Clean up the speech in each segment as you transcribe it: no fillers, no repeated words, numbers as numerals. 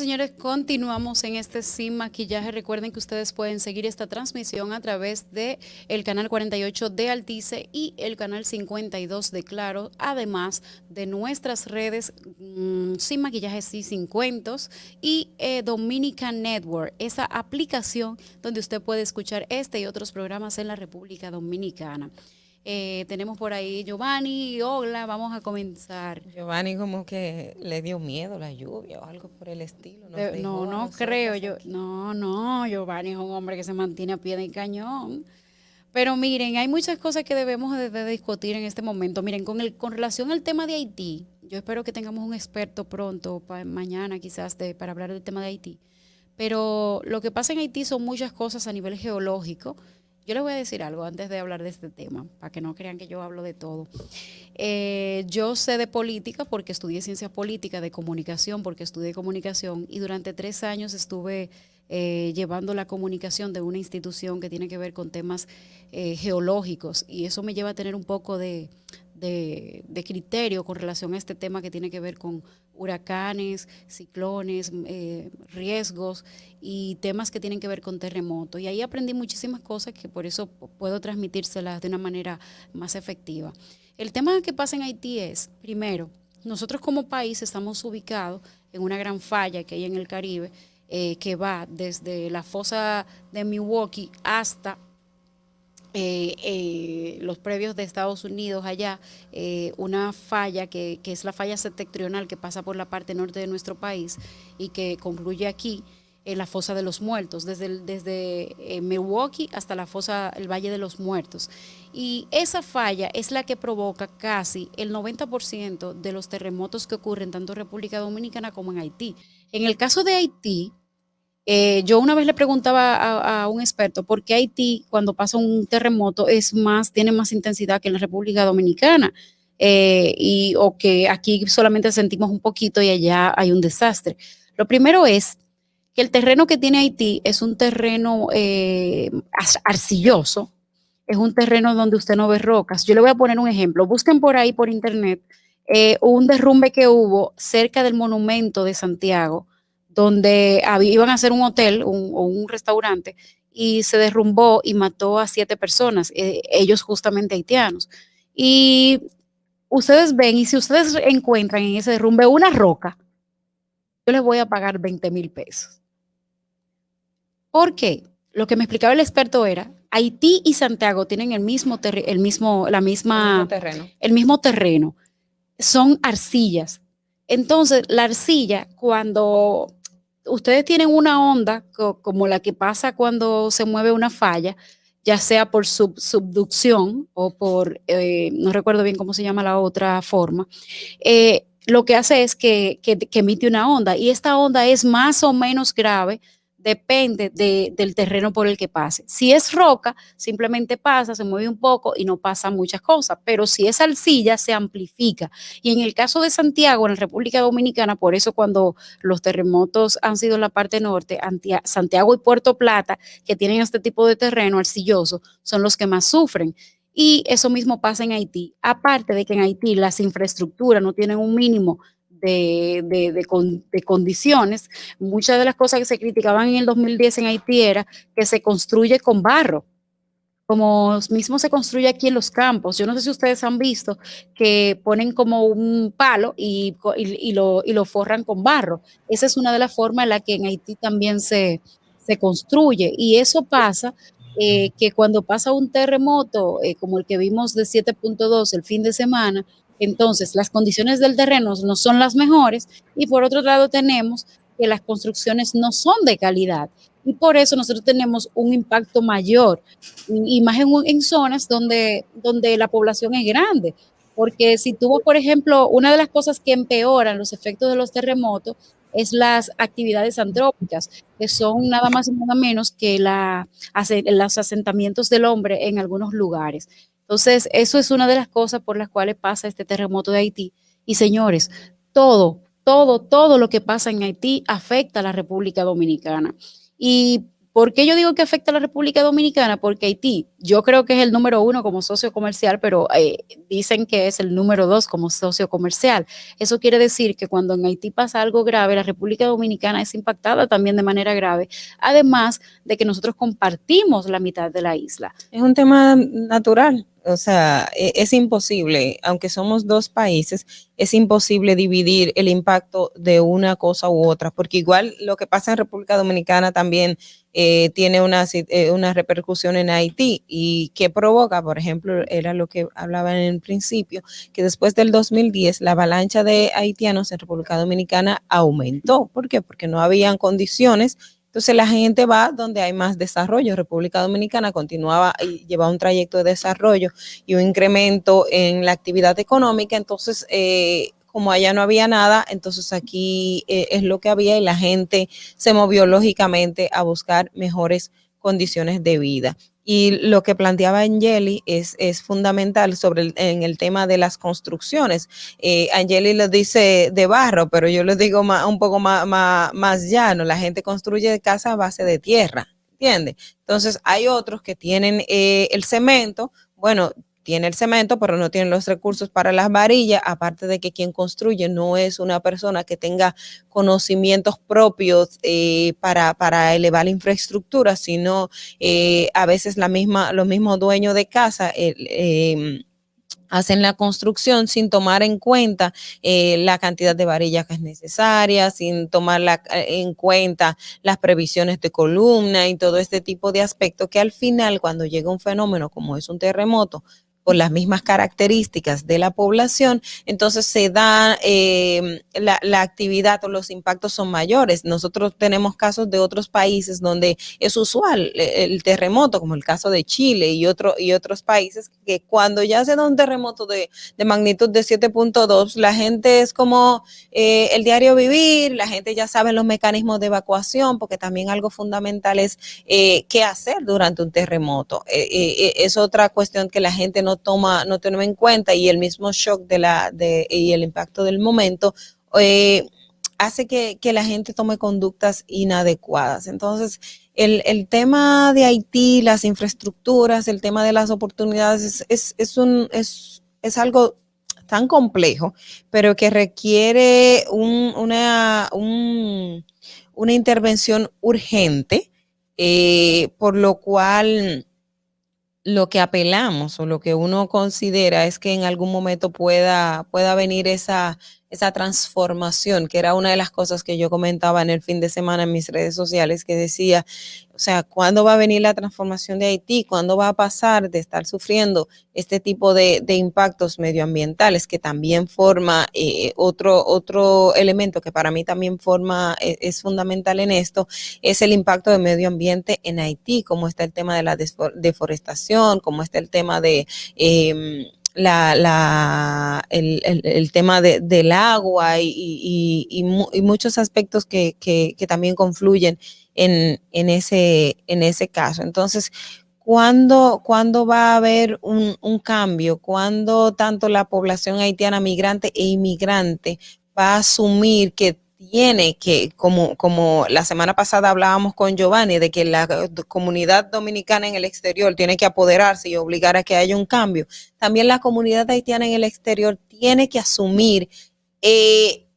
señores, continuamos en este Sin Maquillaje. Recuerden que ustedes pueden seguir esta transmisión a través de el canal 48 de Altice y el canal 52 de Claro, además de nuestras redes Sin Maquillaje y Sin Cuentos y Dominican Network, esa aplicación donde usted puede escuchar este y otros programas en la República Dominicana. Tenemos por ahí Giovanni y Ogla, vamos a comenzar. Giovanni como que le dio miedo la lluvia o algo por el estilo, nos No, dejó a no creo nosotras yo. aquí. No, Giovanni es un hombre que se mantiene a pie de cañón. Pero miren, hay muchas cosas que debemos de discutir en este momento. Miren, con relación al tema de Haití, yo espero que tengamos un experto pronto, mañana quizás, para hablar del tema de Haití. Pero lo que pasa en Haití son muchas cosas a nivel geológico. Yo les voy a decir algo antes de hablar de este tema, para que no crean que yo hablo de todo. Yo sé de política porque estudié ciencias políticas, de comunicación porque estudié comunicación y durante 3 años estuve llevando la comunicación de una institución que tiene que ver con temas geológicos y eso me lleva a tener un poco de criterio con relación a este tema que tiene que ver con huracanes, ciclones, riesgos y temas que tienen que ver con terremotos. Y ahí aprendí muchísimas cosas que por eso puedo transmitírselas de una manera más efectiva. El tema que pasa en Haití es, primero, nosotros como país estamos ubicados en una gran falla que hay en el Caribe, que va desde la fosa de Milwaukee hasta los previos de Estados Unidos allá, una falla que es la falla septentrional que pasa por la parte norte de nuestro país y que concluye aquí en la fosa de los muertos, desde Milwaukee hasta la fosa, el Valle de los Muertos. Y esa falla es la que provoca casi el 90% de los terremotos que ocurren tanto en República Dominicana como en Haití. En el caso de Haití, yo una vez le preguntaba a un experto por qué Haití, cuando pasa un terremoto, tiene más intensidad que en la República Dominicana, o que aquí solamente sentimos un poquito y allá hay un desastre. Lo primero es que el terreno que tiene Haití es un terreno arcilloso, es un terreno donde usted no ve rocas. Yo le voy a poner un ejemplo. Busquen por ahí por internet un derrumbe que hubo cerca del monumento de Santiago, donde iban a hacer un hotel o un restaurante y se derrumbó y mató a 7 personas, ellos justamente haitianos. Y ustedes ven, y si ustedes encuentran en ese derrumbe una roca, yo les voy a pagar 20,000 pesos. ¿Por qué? Lo que me explicaba el experto era, Haití y Santiago tienen el mismo Terreno. el mismo terreno, son arcillas. Entonces, la arcilla, cuando ustedes tienen una onda como la que pasa cuando se mueve una falla, ya sea por subducción o por, no recuerdo bien cómo se llama la otra forma, lo que hace es que emite una onda y esta onda es más o menos grave, depende del terreno por el que pase. Si es roca, simplemente pasa, se mueve un poco y no pasa muchas cosas, pero si es arcilla, se amplifica. Y en el caso de Santiago, en la República Dominicana, por eso cuando los terremotos han sido en la parte norte, Santiago y Puerto Plata, que tienen este tipo de terreno arcilloso, son los que más sufren. Y eso mismo pasa en Haití. Aparte de que en Haití las infraestructuras no tienen un mínimo de condiciones, muchas de las cosas que se criticaban en el 2010 en Haití era que se construye con barro, como mismo se construye aquí en los campos. Yo no sé si ustedes han visto que ponen como un palo y lo forran con barro. Esa es una de las formas en la que en Haití también se construye. Y eso pasa que cuando pasa un terremoto, como el que vimos de 7,2 el fin de semana, entonces las condiciones del terreno no son las mejores y por otro lado tenemos que las construcciones no son de calidad y por eso nosotros tenemos un impacto mayor y más en zonas donde la población es grande. Porque si tuvo, por ejemplo, una de las cosas que empeoran los efectos de los terremotos es las actividades antrópicas, que son nada más y nada menos que los asentamientos del hombre en algunos lugares. Entonces, eso es una de las cosas por las cuales pasa este terremoto de Haití. Y señores, todo lo que pasa en Haití afecta a la República Dominicana. Y ¿por qué yo digo que afecta a la República Dominicana? Porque Haití, yo creo que es el número 1 como socio comercial, pero dicen que es el número 2 como socio comercial. Eso quiere decir que cuando en Haití pasa algo grave, la República Dominicana es impactada también de manera grave, además de que nosotros compartimos la mitad de la isla. Es un tema natural, o sea, es imposible, aunque somos dos países, es imposible dividir el impacto de una cosa u otra, porque igual lo que pasa en República Dominicana también tiene una repercusión en Haití. ¿Y qué provoca? Por ejemplo, era lo que hablaba en el principio, que después del 2010 la avalancha de haitianos en República Dominicana aumentó. ¿Por qué? Porque no habían condiciones. Entonces la gente va donde hay más desarrollo. República Dominicana continuaba y llevaba un trayecto de desarrollo y un incremento en la actividad económica. Entonces, como allá no había nada, entonces aquí es lo que había y la gente se movió lógicamente a buscar mejores condiciones de vida. Y lo que planteaba Angeli es fundamental en el tema de las construcciones. Angeli lo dice de barro, pero yo les digo un poco más llano. La gente construye casa a base de tierra, ¿entiendes? Entonces hay otros que tienen el cemento. Bueno, tiene el cemento, pero no tiene los recursos para las varillas, aparte de que quien construye no es una persona que tenga conocimientos propios para elevar la infraestructura, sino a veces los mismos dueños de casa hacen la construcción sin tomar en cuenta la cantidad de varillas que es necesaria, sin tomar en cuenta las previsiones de columna y todo este tipo de aspectos que al final, cuando llega un fenómeno como es un terremoto, por las mismas características de la población, entonces se da la actividad o los impactos son mayores. Nosotros tenemos casos de otros países donde es usual el terremoto, como el caso de Chile y otros países, que cuando ya se da un terremoto de magnitud de 7.2, la gente es como el diario vivir, la gente ya sabe los mecanismos de evacuación, porque también algo fundamental es qué hacer durante un terremoto. Es otra cuestión que la gente no toma en cuenta, y el mismo shock y el impacto del momento hace que la gente tome conductas inadecuadas. Entonces, el tema de Haití, las infraestructuras, el tema de las oportunidades es algo tan complejo, pero que requiere una intervención urgente, por lo cual lo que apelamos o lo que uno considera es que en algún momento pueda venir esa transformación, que era una de las cosas que yo comentaba en el fin de semana en mis redes sociales, que decía, o sea, ¿cuándo va a venir la transformación de Haití? ¿Cuándo va a pasar de estar sufriendo este tipo de impactos medioambientales, que también forma otro elemento que para mí también es fundamental en esto, es el impacto del medio ambiente en Haití, como está el tema de la deforestación, como está el tema de el tema del agua y muchos aspectos que también confluyen en ese caso. Entonces, ¿cuándo va a haber un cambio? ¿Cuándo tanto la población haitiana migrante e inmigrante va a asumir que tiene que, como la semana pasada hablábamos con Giovanni, de que la comunidad dominicana en el exterior tiene que apoderarse y obligar a que haya un cambio? También la comunidad haitiana en el exterior tiene que asumir que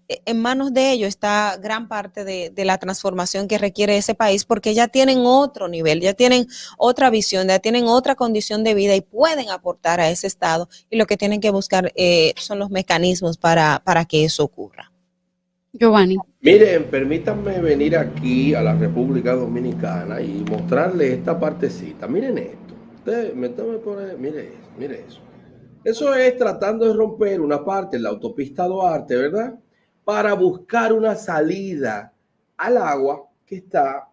en manos de ellos está gran parte de la transformación que requiere ese país, porque ya tienen otro nivel, ya tienen otra visión, ya tienen otra condición de vida y pueden aportar a ese estado, y lo que tienen que buscar son los mecanismos para que eso ocurra. Giovanni. Miren, permítanme venir aquí a la República Dominicana y mostrarles esta partecita. Miren esto. Ustedes me poner, mire eso. Eso es tratando de romper una parte en la autopista Duarte, ¿verdad? Para buscar una salida al agua que está,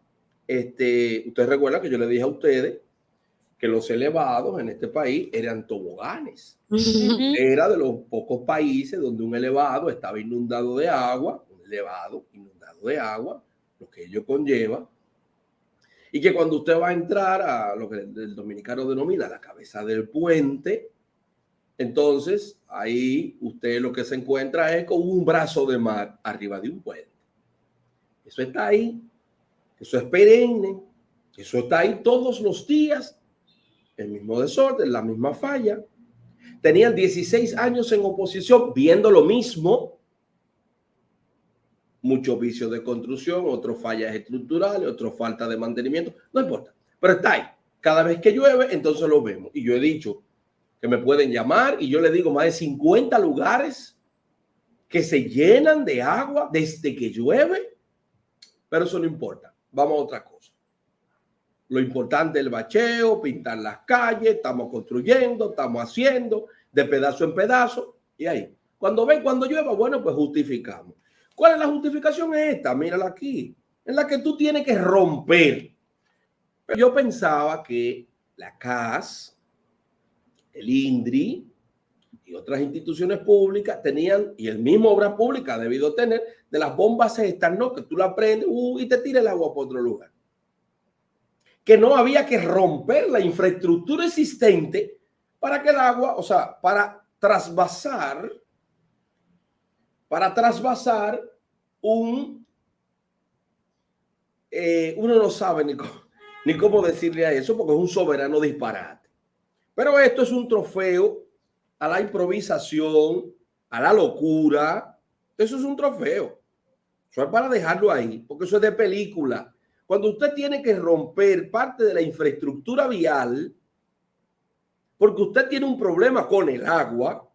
ustedes recuerdan que yo les dije a ustedes que los elevados en este país eran toboganes. Era de los pocos países donde un elevado estaba inundado de agua, un elevado inundado de agua, lo que ello conlleva, y que cuando usted va a entrar a lo que el dominicano denomina la cabeza del puente, entonces ahí usted lo que se encuentra es con un brazo de mar arriba de un puente. Eso está ahí, eso es perenne, Eso está ahí todos los días, el mismo desorden, la misma falla. Tenían 16 años en oposición viendo lo mismo. Muchos vicios de construcción, otros fallas estructurales, otros falta de mantenimiento. No importa, pero está ahí. Cada vez que llueve, entonces lo vemos. Y yo he dicho que me pueden llamar y yo le digo más de 50 lugares que se llenan de agua desde que llueve, pero eso no importa. Vamos a otra cosa. Lo importante es el bacheo, pintar las calles, estamos construyendo, estamos haciendo de pedazo en pedazo y ahí. Cuando llueva, bueno, pues justificamos. ¿Cuál es la justificación? Esta, mírala aquí, en la que tú tienes que romper. Pero yo pensaba que la CAS, el INDRI y otras instituciones públicas tenían, y el mismo Obras Públicas ha debido tener, de las bombas estas, ¿no? Que tú la prendes y te tira el agua para otro lugar. Que no había que romper la infraestructura existente para que el agua, o sea, para trasvasar uno no sabe ni cómo decirle a eso, porque es un soberano disparate. Pero esto es un trofeo a la improvisación, a la locura. Eso es un trofeo. Eso es para dejarlo ahí, porque eso es de película. Cuando usted tiene que romper parte de la infraestructura vial, porque usted tiene un problema con el agua,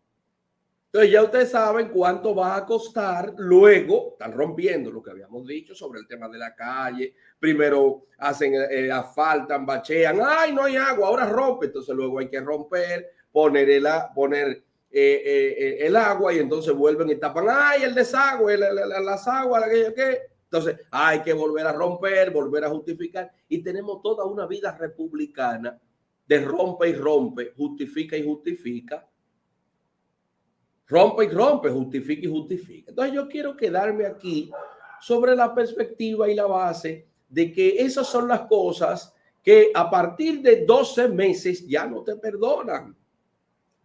entonces ya ustedes saben cuánto va a costar. Luego están rompiendo lo que habíamos dicho sobre el tema de la calle. Primero hacen asfaltan, bachean. ¡Ay, no hay agua! Ahora rompe. Entonces luego hay que romper, poner el agua y entonces vuelven y tapan. ¡Ay, el desagüe! Las aguas, aquello que... Entonces hay que volver a romper, volver a justificar. Y tenemos toda una vida republicana de rompe y rompe, justifica y justifica. Rompe y rompe, justifica y justifica. Entonces yo quiero quedarme aquí sobre la perspectiva y la base de que esas son las cosas que a partir de 12 meses ya no te perdonan.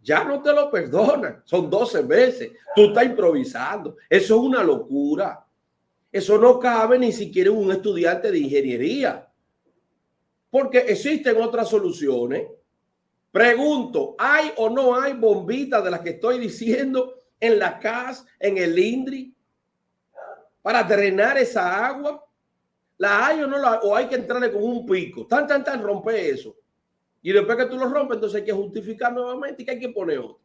Ya no te lo perdonan. Son 12 meses. Tú estás improvisando. Eso es una locura. Eso no cabe ni siquiera en un estudiante de ingeniería. Porque existen otras soluciones. Pregunto, ¿hay o no hay bombitas de las que estoy diciendo en la CAS, en el INDRI, para drenar esa agua? ¿La hay o no la hay? ¿O hay que entrarle con un pico? Tan, rompe eso. Y después que tú lo rompes, entonces hay que justificar nuevamente y que hay que poner otro.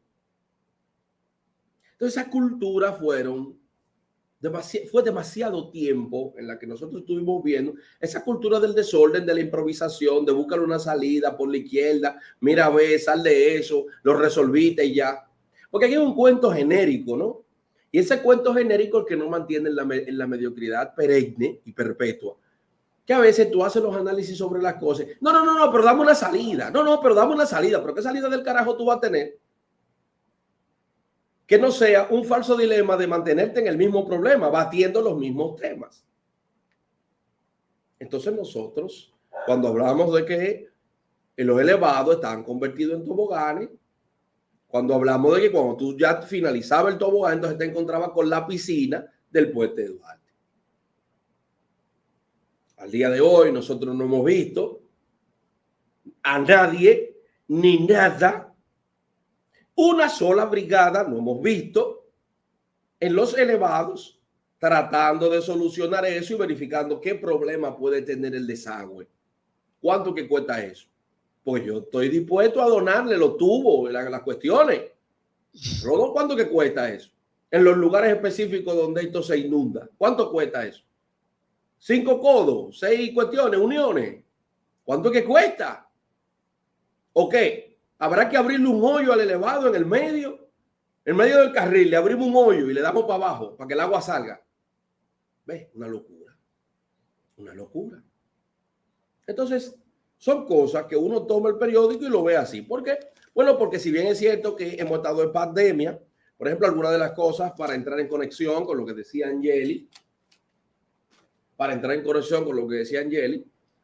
Entonces esa cultura fue demasiado tiempo en la que nosotros estuvimos viendo esa cultura del desorden, de la improvisación, de buscar una salida por la izquierda, mira, ve, sal de eso, lo resolviste y ya. Porque aquí hay un cuento genérico, ¿no? Y ese cuento genérico es el que no mantiene en la mediocridad perenne y perpetua. Que a veces tú haces los análisis sobre las cosas. No, pero dame una salida. Pero dame una salida. ¿Pero qué salida del carajo tú vas a tener? Que no sea un falso dilema de mantenerte en el mismo problema, batiendo los mismos temas. Entonces nosotros, cuando hablamos de que los elevados estaban convertidos en toboganes, cuando hablamos de que cuando tú ya finalizabas el tobogán, entonces te encontrabas con la piscina del Puente de Duarte. Al día de hoy nosotros no hemos visto a nadie ni nada. Una sola brigada no hemos visto en los elevados tratando de solucionar eso y verificando qué problema puede tener el desagüe. ¿Cuánto que cuesta eso? Pues yo estoy dispuesto a donarle los tubos, las cuestiones. Rodo, ¿cuánto que cuesta eso? En los lugares específicos donde esto se inunda. ¿Cuánto cuesta eso? 5 codos, 6 cuestiones, uniones. ¿Cuánto que cuesta? ¿O qué? Habrá que abrirle un hoyo al elevado en medio del carril, le abrimos un hoyo y le damos para abajo para que el agua salga. ¿Ves? Una locura. Una locura. Entonces, son cosas que uno toma el periódico y lo ve así. ¿Por qué? Bueno, porque si bien es cierto que hemos estado en pandemia, por ejemplo, algunas de las cosas para entrar en conexión con lo que decía Angeli,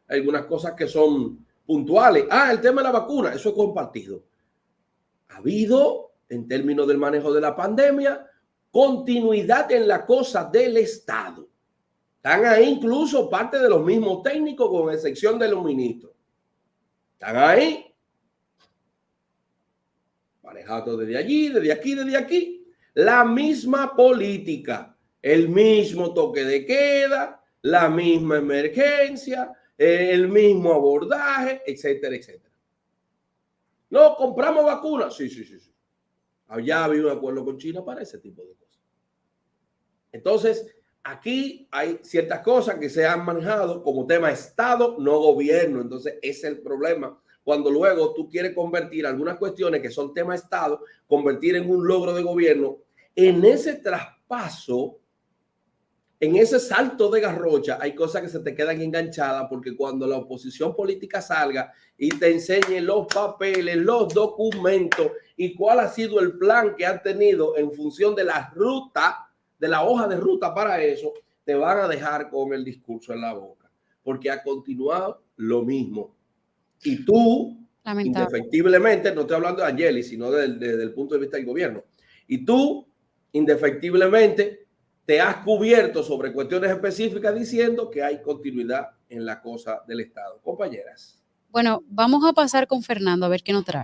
hay algunas cosas que son puntuales. El tema de la vacuna, eso es compartido. Ha habido, en términos del manejo de la pandemia, continuidad en la cosa del Estado. Están ahí incluso parte de los mismos técnicos, con excepción de los ministros. Están ahí. Manejados desde allí, desde aquí, desde aquí. La misma política, el mismo toque de queda, la misma emergencia, el mismo abordaje, etcétera, etcétera. No, compramos vacunas. Sí. Allá había un acuerdo con China para ese tipo de cosas. Entonces, aquí hay ciertas cosas que se han manejado como tema Estado, no gobierno. Entonces, ese es el problema. Cuando luego tú quieres convertir algunas cuestiones que son tema Estado, convertir en un logro de gobierno, en ese traspaso, en ese salto de garrocha, hay cosas que se te quedan enganchadas, porque cuando la oposición política salga y te enseñe los papeles, los documentos y cuál ha sido el plan que han tenido en función de la ruta, de la hoja de ruta para eso, te van a dejar con el discurso en la boca, porque ha continuado lo mismo. Y tú, Lamentable. indefectiblemente, no estoy hablando de Angeli, sino desde el punto de vista del gobierno, y tú, indefectiblemente, te has cubierto sobre cuestiones específicas diciendo que hay continuidad en la cosa del Estado. Compañeras. Bueno, vamos a pasar con Fernando a ver qué nos trae.